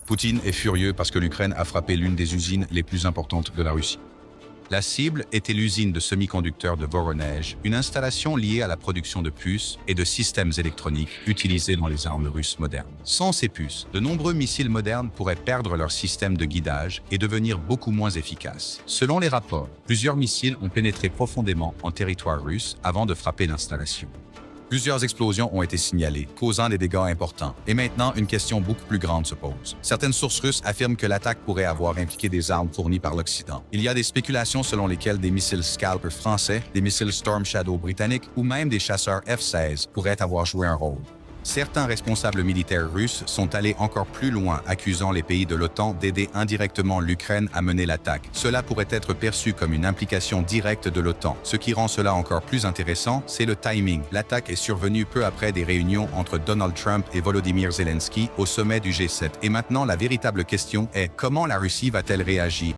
Poutine est furieux parce que l'Ukraine a frappé l'une des usines les plus importantes de la Russie. La cible était l'usine de semi-conducteurs de Voronezh, une installation liée à la production de puces et de systèmes électroniques utilisés dans les armes russes modernes. Sans ces puces, de nombreux missiles modernes pourraient perdre leur système de guidage et devenir beaucoup moins efficaces. Selon les rapports, plusieurs missiles ont pénétré profondément en territoire russe avant de frapper l'installation. Plusieurs explosions ont été signalées, causant des dégâts importants. Et maintenant, une question beaucoup plus grande se pose. Certaines sources russes affirment que l'attaque pourrait avoir impliqué des armes fournies par l'Occident. Il y a des spéculations selon lesquelles des missiles Scalp français, des missiles Storm Shadow britanniques ou même des chasseurs F-16 pourraient avoir joué un rôle. Certains responsables militaires russes sont allés encore plus loin, accusant les pays de l'OTAN d'aider indirectement l'Ukraine à mener l'attaque. Cela pourrait être perçu comme une implication directe de l'OTAN. Ce qui rend cela encore plus intéressant, c'est le timing. L'attaque est survenue peu après des réunions entre Donald Trump et Volodymyr Zelensky au sommet du G7. Et maintenant, la véritable question est comment la Russie va-t-elle réagir?